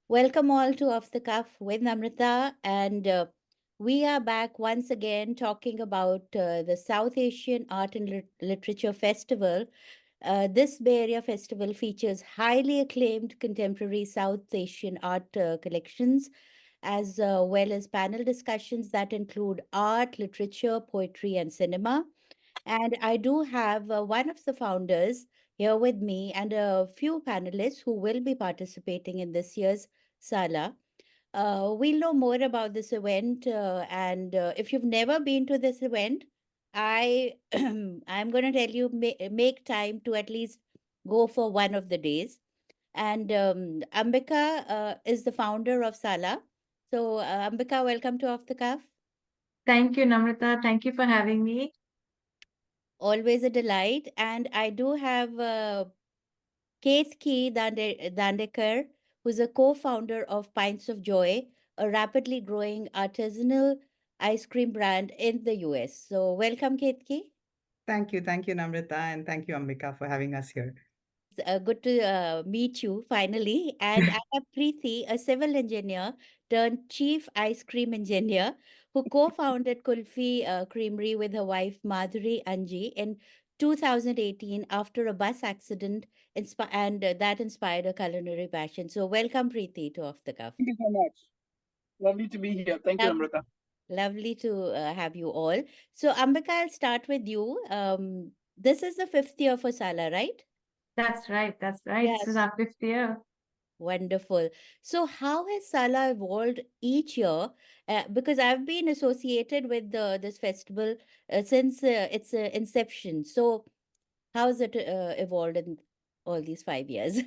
Welcome all to Off the Cuff with Namrita, and we are back once again talking about the South Asian Art and Literature Festival. This Bay Area festival features highly acclaimed contemporary South Asian art collections, as well as panel discussions that include art, literature, poetry, and cinema. And I do have one of the founders here with me and a few panelists who will be participating in this year's SALA. We'll know more about this event, and if you've never been to this event, I I'm going to tell you make time to at least go for one of the days. And Ambika is the founder of SALA. So Ambika, welcome to Off the Cuff. Thank you, Namrita. Thank you for having me. Always a delight. And I do have Keith Dandekar, who's a co-founder of Pints of Joy, a rapidly growing artisanal ice cream brand in the US. So welcome, Keith. Thank you, Namrita, and thank you, Ambika, for having us here. Good to meet you finally. And I have Preeti, a civil engineer turned chief ice cream engineer who co-founded Kulfi Creamery with her wife Madhuri Anji in 2018 after a bus accident and that inspired a culinary passion. So welcome, Preeti, to Off the Cuff. Thank you so much. Lovely to be here. Thank you, Lov- Namrata. Lovely to have you all. So Ambika, I'll start with you. This is the fifth year for Sala, right? That's right. That's right. This is Yes. our fifth year. Wonderful. So, how has Sala evolved each year? Because I've been associated with this festival since its inception. So, how has it evolved in all these 5 years?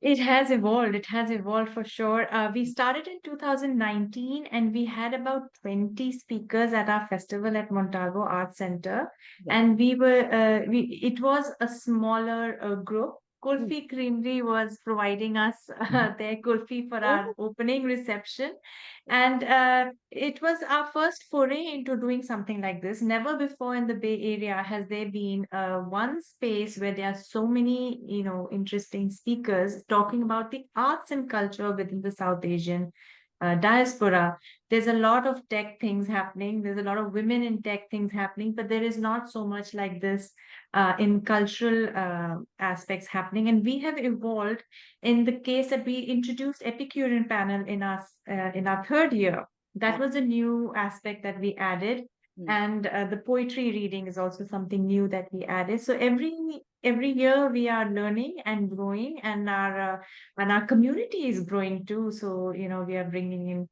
It has evolved. It has evolved for sure. We started in 2019 and we had about 20 speakers at our festival at Montalvo Art Center. Yeah. And it was a smaller group. Mm. Kulfi Creamery was providing us their kulfi for our Oh, opening reception. And it was our first foray into doing something like this. Never before in the Bay Area has there been one space where there are so many, interesting speakers talking about the arts and culture within the South Asian diaspora. There's a lot of tech things happening. There's a lot of women in tech things happening, but there is not so much like this in cultural aspects happening. And we have evolved in the case that we introduced Epicurean panel in our third year. That ab- was a new aspect that we added, mm, and the poetry reading is also something new that we added. So every year we are learning and growing, and our community is growing too. So we are bringing in.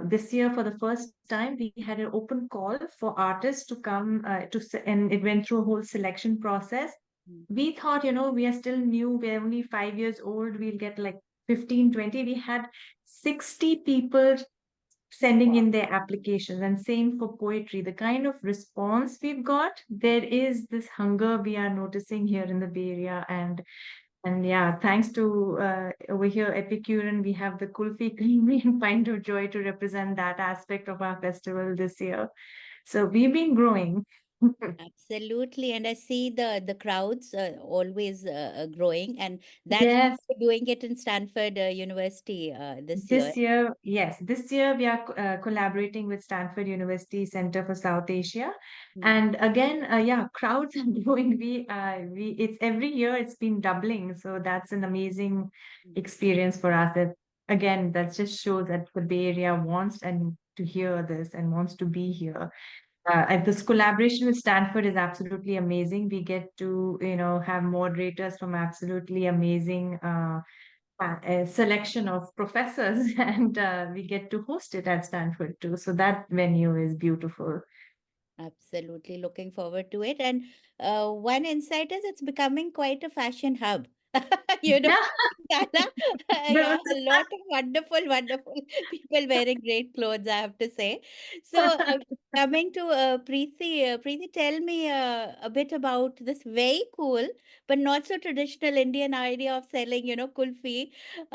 This year, for the first time, we had an open call for artists to come and it went through a whole selection process. mm. We thought, we are still new, we're only 5 years old, we'll get like 15, 20. We had 60 people sending Wow. in their applications, and same for poetry. The kind of response we've got, there is this hunger we are noticing here in the Bay Area. And yeah, thanks to over here, Epicurean, we have the Kulfi Creamery and Pint of Joy to represent that aspect of our festival this year. So we've been growing. Absolutely, and I see the crowds always growing, and that's Yes, doing it in Stanford University this year. this year, yes, this year we are collaborating with Stanford University Center for South Asia. Mm, And again, yeah, crowds are growing. It's every year it's been doubling. So that's an amazing mm. experience for us. That again, that just shows that the Bay Area wants and to hear this and wants to be here. And this collaboration with Stanford is absolutely amazing. We get to, have moderators from absolutely amazing a selection of professors, and we get to host it at Stanford too. So that venue is beautiful. Absolutely looking forward to it. And one insight is it's becoming quite a fashion hub. You know, Yeah, Tana, there yeah, was a lot of wonderful people wearing great clothes, I have to say. So, coming to Preeti, tell me a bit about this very cool but not so traditional Indian idea of selling, kulfi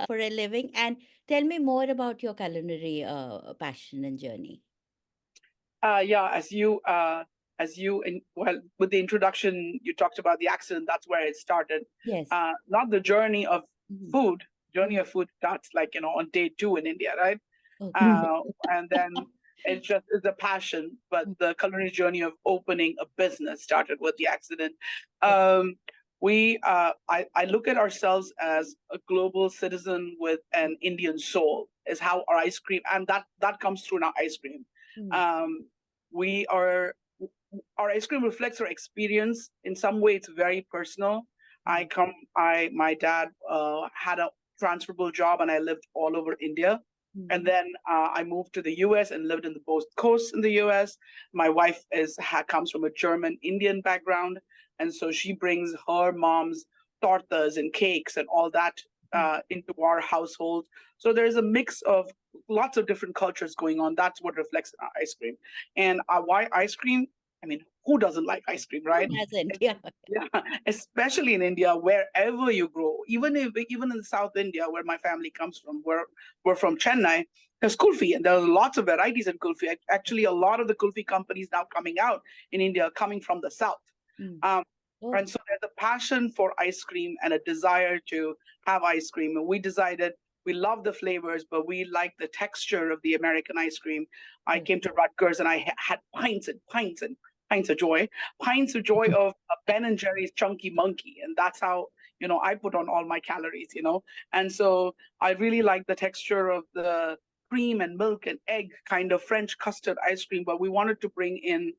for a living. And tell me more about your culinary passion and journey. Yeah, well, with the introduction, you talked about the accident. That's where it started. Yes. Not the journey of Mhm. food, journey of food starts like, on day 2 in India, right? Okay. And then it's a passion, but the culinary journey of opening a business started with the accident. Okay. Um, I look at ourselves as a global citizen with an Indian soul, is how our ice cream, and that comes through in our ice cream. Mm, Um, we are, our ice cream reflects our experience. In some way, it's very personal. mm, My dad had a transferable job, and I lived all over India. And mhm, then I moved to the US and lived in the both coasts in the US. My wife comes from a German Indian background, and so she brings her mom's tortas and cakes and all that mm. into our household. So there's a mix of lots of different cultures going on. That's what reflects in our ice cream. And why ice cream? I mean, who doesn't like ice cream, Who right? doesn't? Yeah. Yeah, especially in India, wherever you grow, even in South India, where my family comes from, we're from Chennai, there's kulfi, and there's lots of varieties in kulfi. Actually, a lot of the kulfi companies now coming out in India are coming from the south. Mm. Um, Oh, and so there's a passion for ice cream and a desire to have ice cream. And we decided we love the flavors, but we like the texture of the American ice cream. I oh. came to Rutgers and I had pints of joy of a Ben and Jerry's Chunky Monkey, and that's how I put on all my calories. And so I really like the texture of the cream and milk and egg kind of French custard ice cream, but we wanted to bring in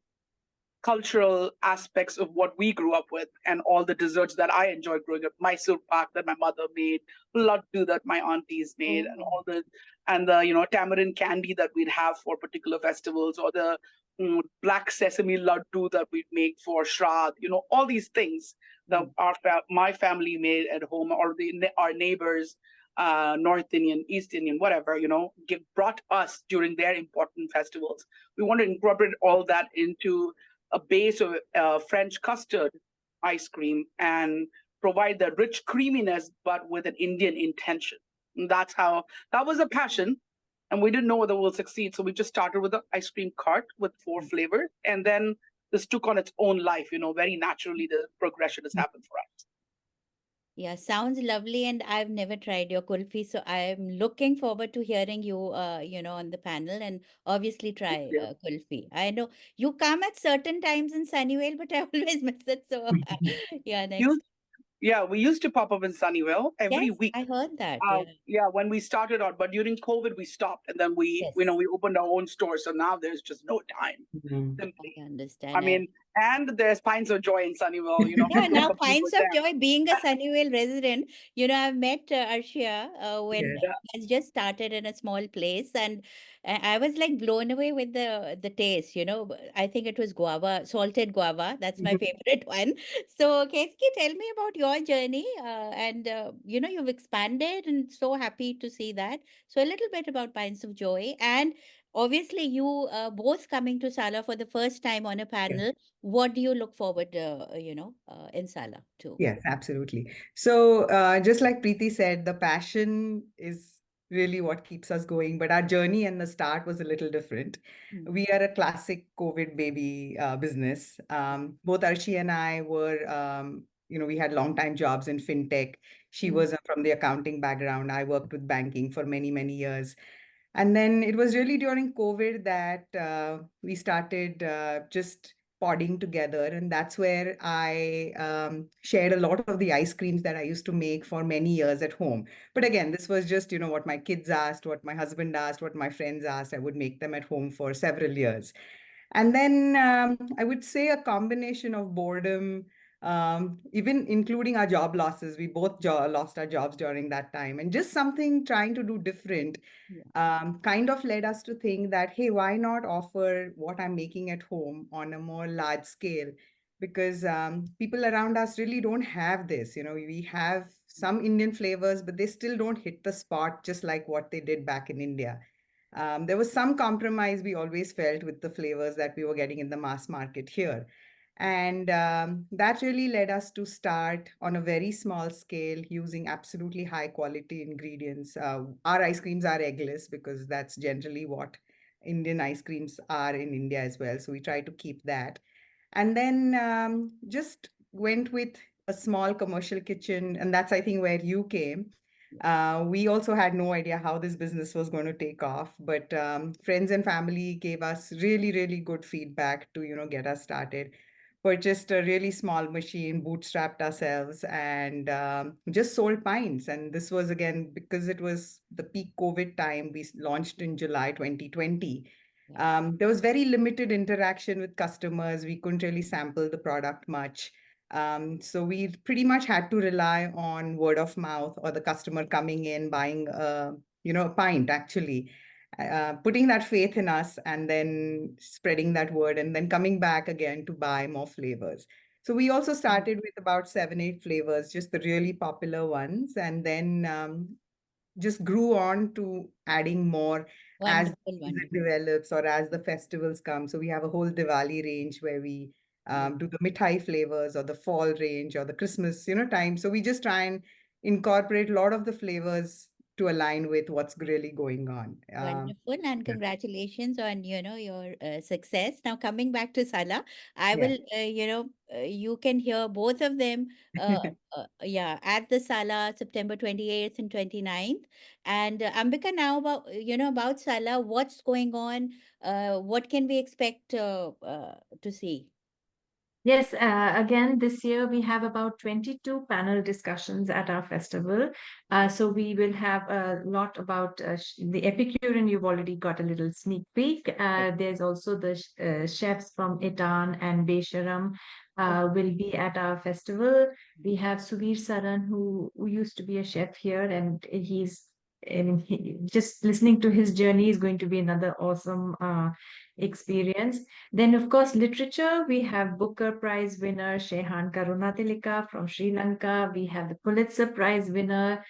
cultural aspects of what we grew up with and all the desserts that I enjoyed growing up. Mysore pak that my mother made, laddu that my aunties made, and Oh. the tamarind candy that we'd have for particular festivals, or the black sesame laddu that we'd make for Shraddh. All these things that Mm, my family made at home, or our neighbors, North Indian, East Indian, whatever, brought us during their important festivals. We want to incorporate all that into a base of French custard ice cream and provide the rich creaminess, but with an Indian intention. And that was a passion. And we didn't know whether we'll succeed. So we just started with an ice cream cart with 4 mm. flavors. And then this took on its own life. Very naturally, the progression has happened for us. Yeah, sounds lovely, and I've never tried your kulfi, so I'm looking forward to hearing you, on the panel, and obviously try Yeah. kulfi. I know you come at certain times in Sunnyvale, but I always miss it. So, yeah, next. You- yeah, we used to pop up in Sunnyvale every Yes, week. I heard that. Yeah. Yeah, when we started out, but during COVID we stopped, and then Yes, we opened our own store. So now there's just no time, Mhm. simply. I I understand. mean, and there's Pints of Joy in Sunnyvale. Yeah, People now compete Pints with of them. Joy, being a Sunnyvale resident, I've met Arshia when Yes. Yeah, he has just started in a small place, and I was like blown away with the taste. I think it was guava, salted guava. That's my favorite one. So, Keski, tell me about your journey, and you've expanded, and so happy to see that. So, a little bit about Pints of Joy, and obviously, you both coming to Sala for the first time on a Yes. panel. What do you look forward, in Sala to? Yes, absolutely. So, just like Preeti said, the passion is really what keeps us going, but our journey and the start was a little different. Mm, We are a classic COVID baby business. Both Archie and I were, we had long time jobs in fintech. She mm, was from the accounting background. I worked with banking for many, many years. And then it was really during COVID that we started just podding together. And that's where I shared a lot of the ice creams that I used to make for many years at home. But mm, again, this was just, what my kids asked, what my husband asked, what my friends asked. I would make them at home for several years. And then I would say a combination of boredom, even including our job losses. We both lost our jobs during that time. And just something trying to do different yeah, kind of led us to think that, hey, why not offer what I'm making at home on a more large scale? Because people around us really don't have this. We have some Indian flavors, but they still don't hit the spot just like what they did back in India. There was some compromise we always felt with the flavors that we were getting in the mass market here. And that really led us to start on a very small scale using absolutely high quality ingredients. Our ice creams are eggless because that's generally what Indian ice creams are in India as well. So we try to keep that. And then just went with a small commercial kitchen. And that's, I think, where you came. We also had no idea how this business was going to take off, but friends and family gave us really, really good feedback to, get us started. Purchased a really small machine, bootstrapped ourselves, and just sold pints. And this was again because it was the peak COVID time. We launched in July 2020. Yeah. There was very limited interaction with customers. We couldn't really sample the product much. So we pretty much had to rely on word of mouth or the customer coming in, buying a pint actually, putting that faith in us and then spreading that word and then coming back again to buy more flavors. So we also started with about 7, 8 flavors, just the really popular ones, and then just grew on to adding more as the Wonderful, season wonderful. develops or as the festivals come. So we have a whole Diwali range where we Yeah. do the mithai flavors or the fall range or the Christmas, time. So we just try and incorporate a lot of the flavors to align with what's really going on. Wonderful, and Yeah. congratulations on your success. Now coming back to Sala, I Yeah. will you can hear both of them yeah, at the Sala September 28th and 29th. And Ambika, now about Sala, what's going on? What can we expect to see? Yes, again, this year we have about 22 panel discussions at our festival. So we will have a lot about the Epicurean. You've already got a little sneak peek. Yes. There's also the chefs from Itan and Besharam Oh, will be at our festival. We have Suvir Saran, who used to be a chef here, and just listening to his journey is going to be another awesome experience. Then, of course, literature. We have Booker Prize winner Shehan Karunatilaka from Sri Lanka. We have the Pulitzer Prize winner,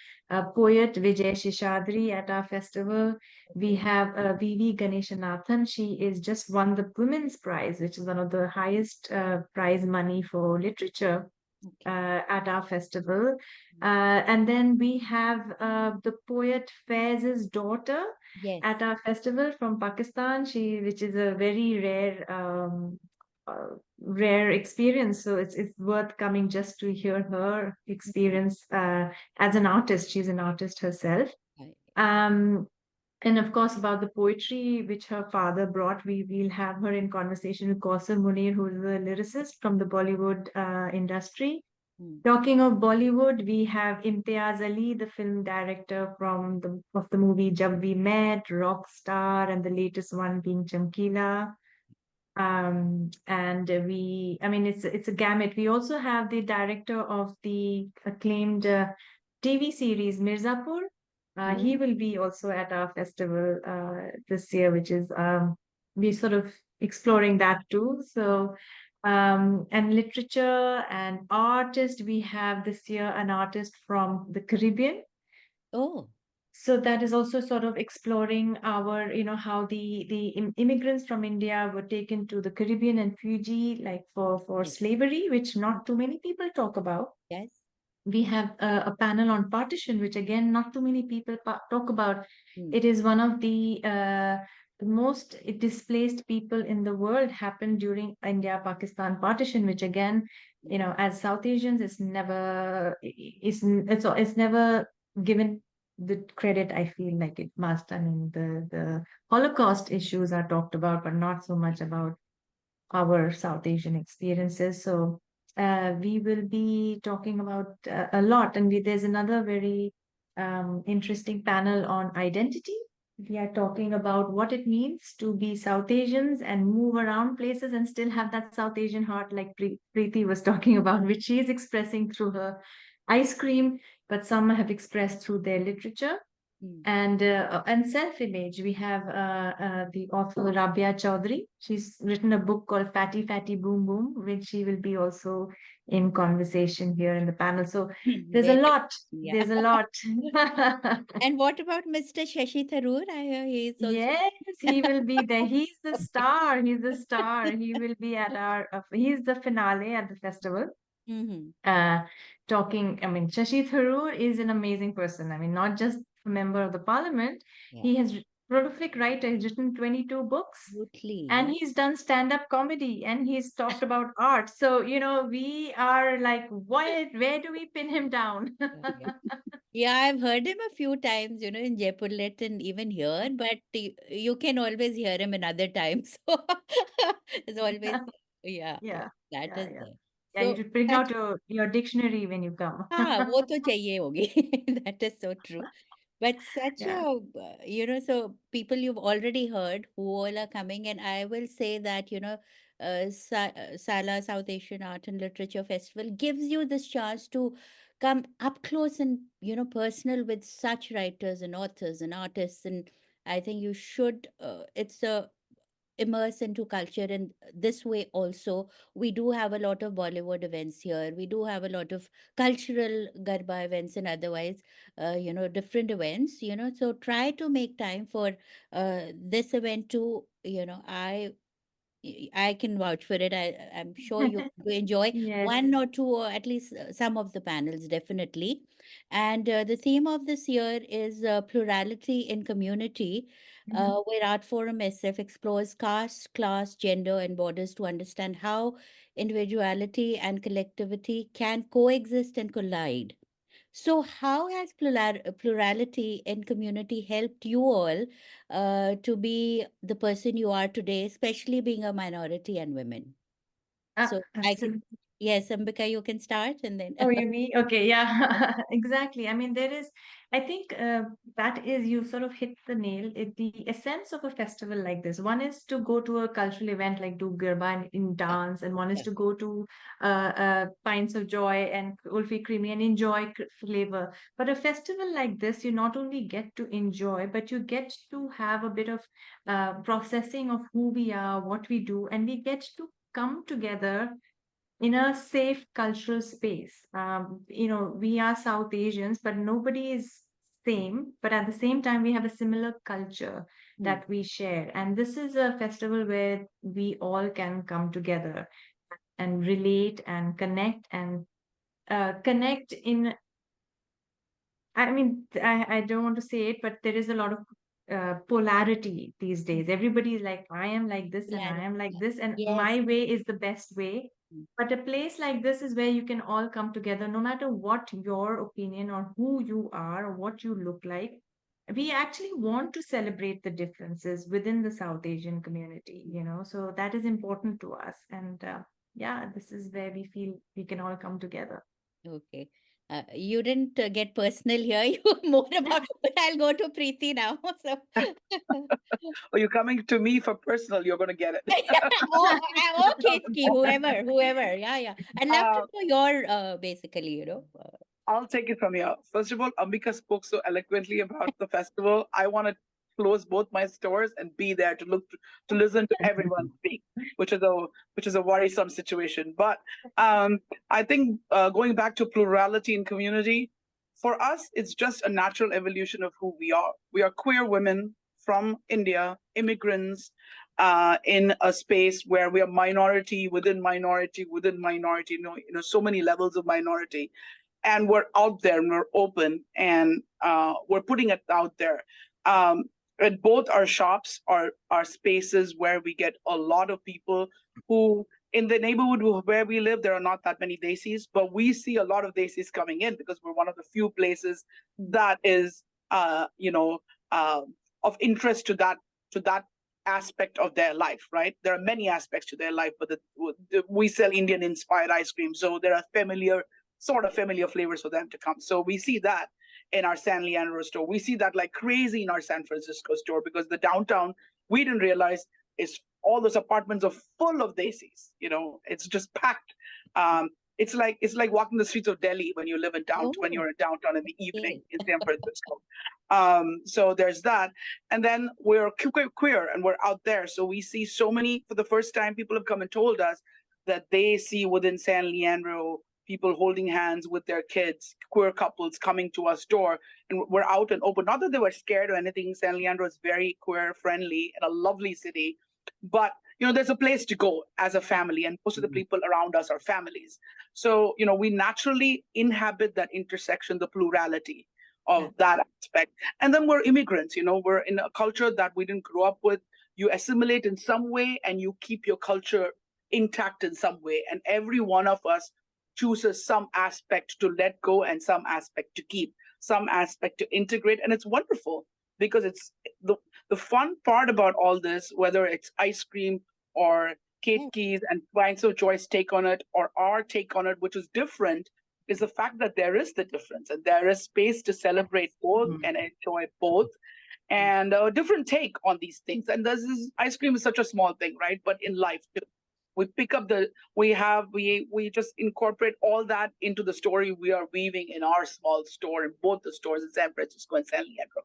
poet Vijay Shishadri at our festival. We have V.V. Ganeshanathan. She is just won the Women's Prize, which is one of the highest prize money for literature okay. at our festival. And then we have the poet Faiz's daughter Yes. at our festival from Pakistan. Which is a very rare experience. So it's worth coming just to hear her experience as an artist. She's an artist herself. I- Um, and of course, about the poetry which her father brought, we'll have her in conversation with Kausar Munir, who is a lyricist from the Bollywood industry. mm, Talking of Bollywood, we have Imtiaz Ali, the film director of the movie Jab We Met, Rockstar, and the latest one being Chamkila. And I mean, it's a gamut. We also have the director of the acclaimed TV series Mirzapur. He mm, will be also at our festival this year, which is we sort of exploring that too. So, and literature and artist, we have this year an artist from the Caribbean. oh, So that is also sort of exploring our, how the immigrants from India were taken to the Caribbean and Fiji, like for yes. slavery, which Mm, not too many people talk about. yes. We have a panel on partition, which again, not too many people talk about. Mm, It is one of the most displaced people in the world happened during India-Pakistan partition, which again, mm, as South Asians, it's never given the credit I feel like it must. I mean, the Holocaust issues are talked about, but not so much about our South Asian experiences. So we will be talking about a lot. And there's another very interesting panel on identity. We are talking about what it means to be South Asians and move around places and still have that South Asian heart, like Preeti was talking about, which she is expressing through her ice cream, but some have expressed through their literature. mm. And self-image, we have the author Rabia Chaudhary. She's written a book called Fatty Fatty Boom Boom, which she will be also in conversation here in the panel. So there's a Very, lot. yeah. There's a lot. And what about Mr. Shashi Tharoor? I hear he is also. Yes, he will be there. He's the star. He's the star. He will be at he's the finale at the festival. Mm-hmm. uh, I mean, Shashi Tharoor is an amazing person. I mean, not just a member of the parliament, Yeah, he has prolific writer. He's written 22 books absolutely. and Yeah, he's done stand-up comedy and he's talked about art. So, we are like, where do we pin him down? yeah, yeah. Yeah, I've heard him a few times, in Jaipur Lit and even here, but you can always hear him in other times. So it's always, yeah, yeah, Yeah, that yeah, is yeah. there. Yeah, you So should bring such, out your dictionary when you come. हाँ, वो तो चाहिए होगी. That is so true. But such Yeah. a, so people you've already heard who all are coming, and I will say that, SALA, South Asian Art and Literature Festival, gives you this chance to come up close and, personal with such writers and authors and artists. And I think you should, it's a immerse into culture in this way also. We do have a lot of Bollywood events here. We do have a lot of cultural Garba events and otherwise, different events, so try to make time for this event too. I can vouch for it. I'm sure you enjoy Yes. one or two, or at least some of the panels, definitely. And the theme of this year is plurality in community, Mhm. where ArtForum SF explores caste, class, gender, and borders to understand how individuality and collectivity can coexist and collide. So, how has plurality in community helped you all to be the person you are today, especially being a minority and women? So, I can, Absolutely. yes, Ambika, you can start and then. Oh, you mean? Okay, yeah, exactly. I mean, I think that is, you sort of hit the nail. The essence of a festival like this. One is to go to a cultural event like do Garba in Yeah, dance, and one is yeah, to go to Pints of Joy and Ulfi Creamy and enjoy flavor. But a festival like this, you not only get to enjoy, but you get to have a bit of processing of who we are, what we do, and we get to come together in a safe cultural space. We are South Asians, but nobody is same. But at the same time, we have a similar culture mm, that we share. And this is a festival where we all can come together and relate and connect in, I mean, I don't want to say it, but there is a lot of polarity these mm, days. Everybody is like, I am like this and I am clarity. like Yeah. this, and Yes. my way is the best way. Mm, But a place like this is where you can all come together, no matter what your opinion or who you are or what you look like. We actually want to celebrate the differences within the South Asian community, so that is important to us. And yeah, this is where we feel we can all come together. okay. You didn't get personal here. You were more about, but I'll go to Preeti now. So, Or you're coming to me for personal, you're going to get it. oh, okay, Ski, whoever. Yeah, yeah. I'd love to uh, know your, basically, I'll take it from here. First of all, Ambika spoke so eloquently about the festival. I want to close both my stores and be there to to listen to everyone speak, which is a worrisome situation. But I think going back to plurality in community, for us, it's just a natural evolution of who we are. We are queer women from India, immigrants. In a space where we are minority within minority within minority, so many levels of minority, and we're out there and we're open and we're putting it out there. Um, and both our shops are spaces where we get a lot of people who, in the neighborhood where we live, there are not that many desis, but we see a lot of desis coming in because we're one of the few places that is, uh, of interest to that aspect of their life. Right? There are many aspects to their life, but we sell Indian inspired ice cream, so there are sort of familiar flavors for them to come. So we see that in our San Leandro store. We see that like crazy in our San Francisco store because the downtown, we didn't realize, is all those apartments are full of desis. It's just packed. It's like walking the streets of Delhi when you live in when oh, you're in downtown in the evening okay. in San Francisco. So there's that, and then we're queer and we're out there. So we see so many. For the first time, people have come and told us that they see within San Leandro people holding hands with their kids, queer couples coming to our store, and we're out and open. Not that they were scared or anything. San Leandro is very queer friendly and a lovely city, but there's a place to go as a family, and most of the people around us are families. So we naturally inhabit that intersection, the plurality Yeah. of that aspect. And then we're immigrants. We're in a culture that we didn't grow up with. You assimilate in some way, and you keep your culture intact in some way. And every one of us chooses some aspect to let go and some aspect to keep, some aspect to integrate. And it's wonderful because it's the fun part about all this, whether it's ice cream or Kate Keys and Pints of Joy's take on it, or our take on it, which is different, is the fact that there is the difference and there is space to celebrate both and enjoy both, and a different take on these things. And this is, ice cream is such a small thing, right? But in life too, we pick up we just incorporate all that into the story we are weaving in our small store, in both the stores in San Francisco and San Leandro.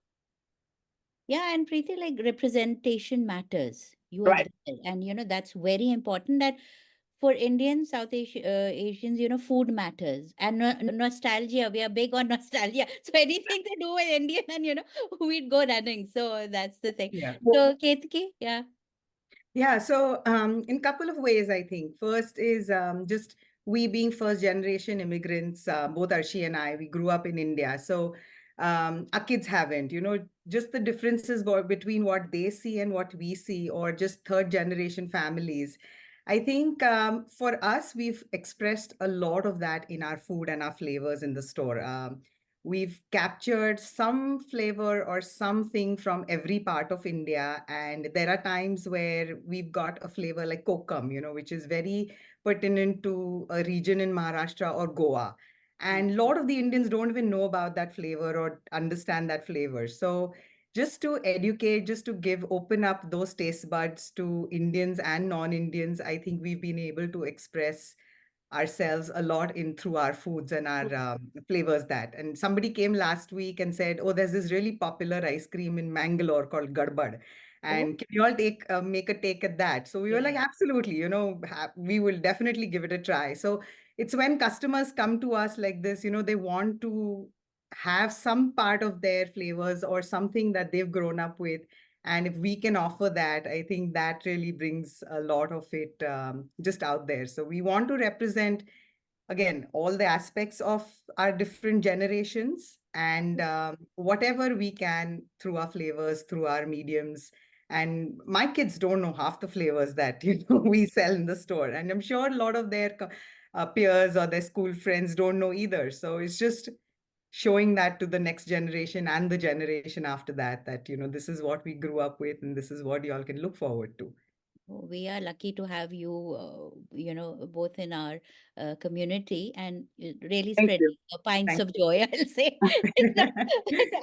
Yeah, and Preeti, like representation matters. You are Right. there, and that's very important. That for Indian South Asians, food matters, and nostalgia. We are big on nostalgia. So anything to do with Indian, and we'd go running. So that's the thing. Yeah. So Ketki, yeah. Yeah, so in couple of ways, I think. First is just we being first generation immigrants, both Arshi and I, we grew up in India. So our kids haven't, just the differences between what they see and what we see, or just third generation families. I think for us, we've expressed a lot of that in our food and our flavors in the store. We've captured some flavor or something from every part of India. And there are times where we've got a flavor like kokum, which is very pertinent to a region in Maharashtra or Goa. And a lot of the Indians don't even know about that flavor or understand that flavor. So just to educate, just to open up those taste buds to Indians and non-Indians, I think we've been able to express ourselves a lot in through our foods and our flavors. That, and somebody came last week and said, oh, there's this really popular ice cream in Mangalore called Gadbad, and can you all make a take at that? So we were like, absolutely, we will definitely give it a try. So it's when customers come to us like this, they want to have some part of their flavors or something that they've grown up with. And if we can offer that, I think that really brings a lot of it just out there. So we want to represent, again, all the aspects of our different generations, and whatever we can through our flavors, through our mediums. And my kids don't know half the flavors that we sell in the store. And I'm sure a lot of their peers or their school friends don't know either. So it's just showing that to the next generation and the generation after that, that this is what we grew up with and this is what y'all can look forward to. We are lucky to have you, both in our community, and really Thank you. spreading pints Thank of joy, I'll say. So,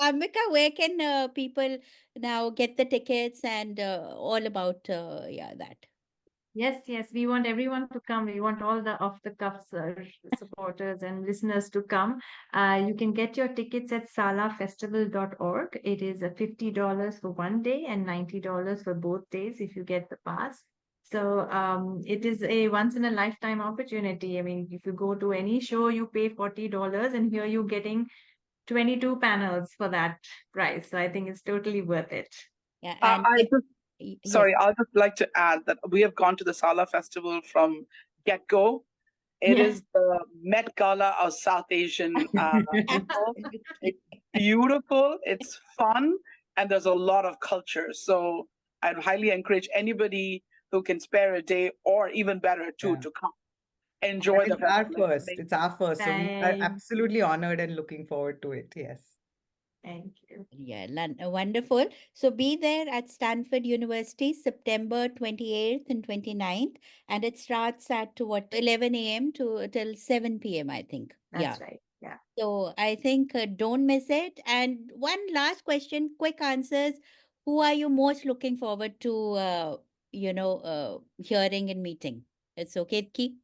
Ambika, where can people now get the tickets and all about that? Yes, we want everyone to come. We want all the off the cuffs supporters and listeners to come. You can get your tickets at salafestival.org. It is $50 for one day and $90 for both days if you get the pass. So it is a once in a lifetime opportunity. I mean, if you go to any show, you pay $40, and here you're getting 22 panels for that price. So I think it's totally worth it. Yeah, and Sorry, I'd just like to add that we have gone to the SALA festival from get-go. It is the Met Gala of South Asian people. It's beautiful, it's fun, and there's a lot of culture. So I'd highly encourage anybody who can spare a day, or even better, to come. Enjoy the festival. It's our first. So we are absolutely honored and looking forward to it. Yes. Thank you. Yeah, wonderful. So be there at Stanford University, September 28th and 29th. And it starts at 11 a.m. to till 7 p.m., I think. That's right. Yeah. So I think don't miss it. And one last question, quick answers. Who are you most looking forward to, hearing and meeting? It's okay, Ki?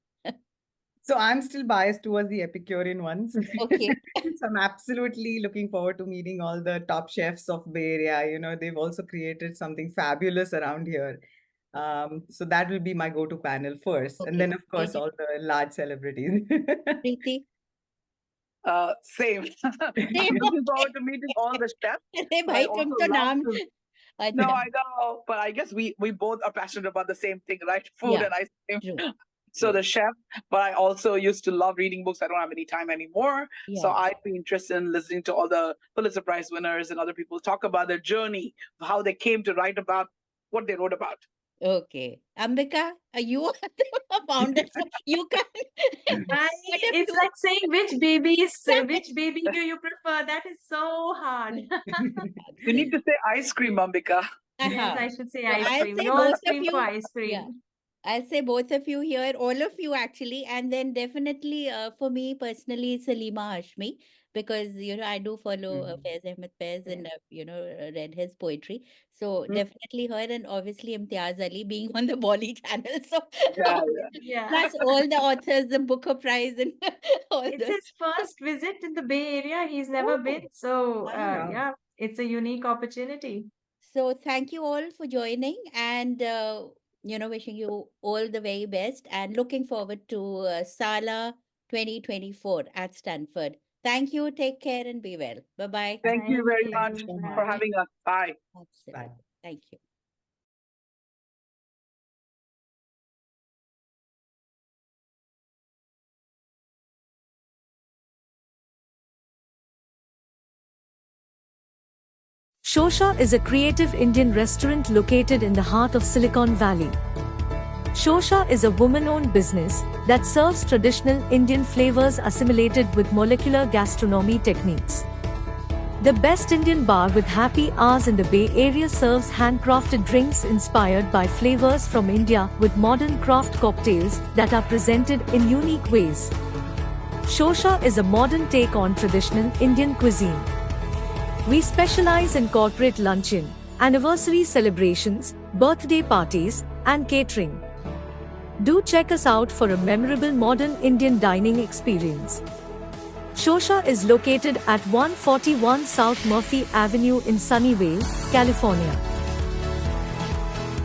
So I'm still biased towards the Epicurean ones. Okay. So I'm absolutely looking forward to meeting all the top chefs of Bay Area. They've also created something fabulous around here. So that will be my go-to panel first. And then, of course, all the large celebrities. Preeti? Same. I'm looking forward to meeting all the chefs. No, I know, but I guess we both are passionate about the same thing, right? Food and ice cream. True. So the chef, but I also used to love reading books. I don't have any time anymore. So I'd be interested in listening to all the Pulitzer Prize winners and other people talk about their journey, how they came to write about what they wrote about. Okay. Ambika, you are the founder, so you can. What if It's you? like saying which baby do you prefer? That is so hard. You need to say ice cream, Ambika. Yes, Uh-huh. I should say So ice I'll cream. say No both of scream for you. ice Yeah. cream. I'll say both of you here, all of you actually, and then definitely for me personally, Salima Hashmi, because I do follow Mhm. Faiz Ahmed Faiz Yeah. and read his poetry. So Mm, definitely her, and obviously Imtiaz Ali being on the Bolly channel. So yeah, Yeah. plus all the authors, the Booker Prize, and all It's those. his first visit in the Bay Area. He's never been. Oh, So, wow. Wow. yeah, it's a unique opportunity. So thank you all for joining, and wishing you all the very best and looking forward to SALA 2024 at Stanford. Thank you. Take care and be well. Bye bye. Thank you Thank very Thank much you you. so for much. Bye. having us. Bye. Bye. Absolutely. Thank you. Shosha is a creative Indian restaurant located in the heart of Silicon Valley. Shosha is a woman-owned business that serves traditional Indian flavors assimilated with molecular gastronomy techniques. The best Indian bar with happy hours in the Bay Area serves handcrafted drinks inspired by flavors from India with modern craft cocktails that are presented in unique ways. Shosha is a modern take on traditional Indian cuisine. We specialize in corporate luncheon, anniversary celebrations, birthday parties, and catering. Do check us out for a memorable modern Indian dining experience. Shosha is located at 141 South Murphy Avenue in Sunnyvale, California.